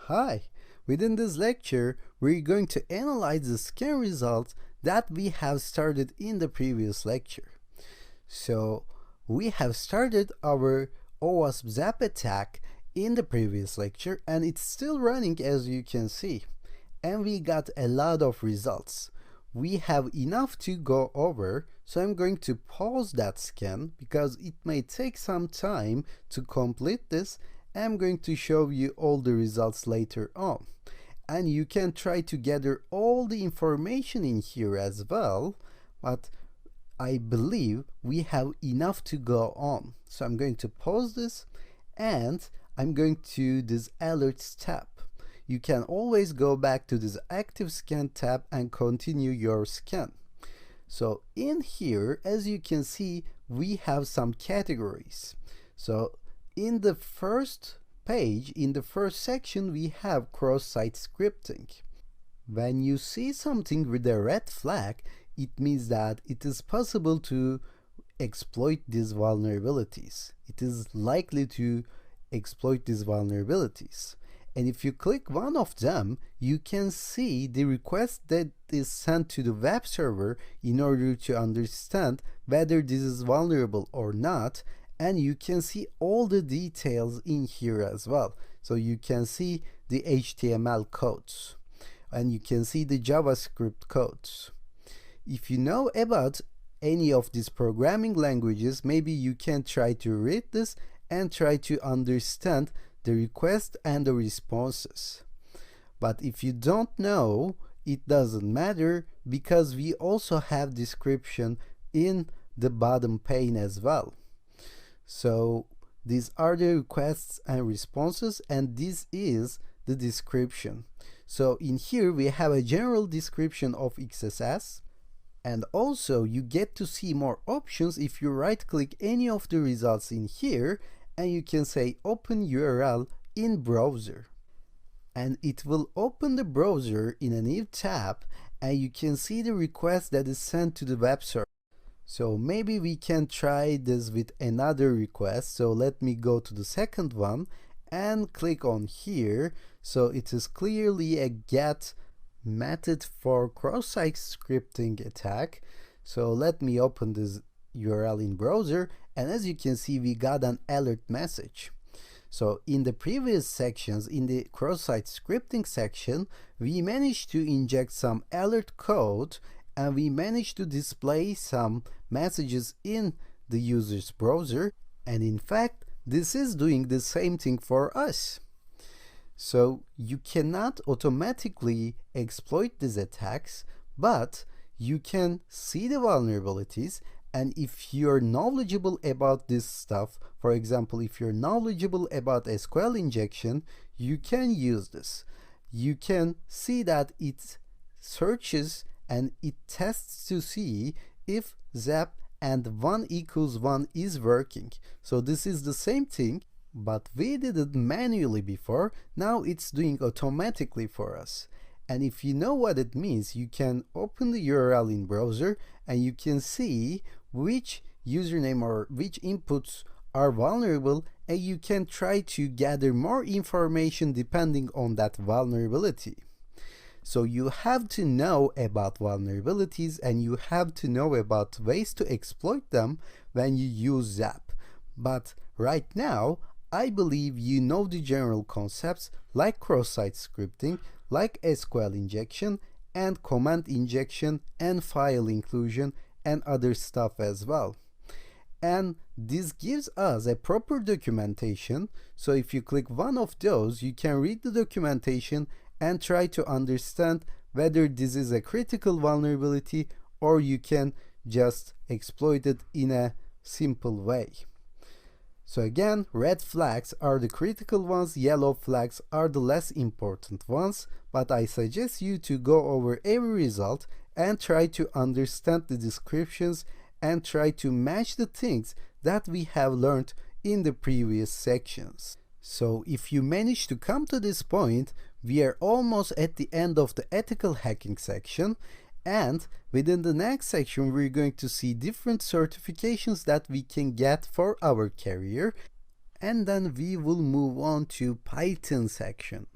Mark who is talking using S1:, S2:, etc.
S1: Hi! Within this lecture, we're going to analyze the scan results that we have started in the previous lecture. So, we have started our OWASP Zap attack in the previous lecture, and it's still running as you can see. And we got a lot of results. We have enough to go over, so I'm going to pause that scan because it may take some time to complete this. I'm going to show you all the results later on. And you can try to gather all the information in here as well, but I believe we have enough to go on. So I'm going to pause this and I'm going to this alerts tab. You can always go back to this active scan tab and continue your scan. So in here, as you can see, we have some categories. So in the first page, in the first section, we have cross-site scripting. When you see something with a red flag, it means that it is possible to exploit these vulnerabilities. It is likely to exploit these vulnerabilities. And if you click one of them, you can see the request that is sent to the web server in order to understand whether this is vulnerable or not. And you can see all the details in here as well. So you can see the HTML codes and you can see the JavaScript codes. If you know about any of these programming languages, maybe you can try to read this and try to understand the request and the responses. But if you don't know, it doesn't matter because we also have description in the bottom pane as well. So these are the requests and responses, and this is the description. So in here we have a general description of XSS, and also you get to see more options if you right click any of the results in here and you can say open URL in browser, and it will open the browser in a new tab and you can see the request that is sent to the web server. So maybe we can try this with another request. So let me go to the second one and click on here. So it is clearly a get method for cross-site scripting attack. So let me open this URL in browser, and as you can see, we got an alert message. So in the previous sections, in the cross-site scripting section, we managed to inject some alert code and we managed to display some messages in the user's browser, and in fact this is doing the same thing for us. So you cannot automatically exploit these attacks, but you can see the vulnerabilities, and if you're knowledgeable about this stuff, for example, if you're knowledgeable about SQL injection, you can use this. You can see that it searches and it tests to see if Zap and 1 = 1 is working. So this is the same thing, but we did it manually before. Now it's doing automatically for us. And if you know what it means, you can open the URL in browser and you can see which username or which inputs are vulnerable, and you can try to gather more information depending on that vulnerability. So you have to know about vulnerabilities and you have to know about ways to exploit them when you use Zap. But right now, I believe you know the general concepts like cross-site scripting, like SQL injection and command injection and file inclusion and other stuff as well. And this gives us a proper documentation. So if you click one of those, you can read the documentation and try to understand whether this is a critical vulnerability or you can just exploit it in a simple way. So again, red flags are the critical ones, yellow flags are the less important ones, but I suggest you to go over every result and try to understand the descriptions and try to match the things that we have learned in the previous sections. So if you manage to come to this point, we are almost at the end of the ethical hacking section, and within the next section we're going to see different certifications that we can get for our career, and then we will move on to Python section.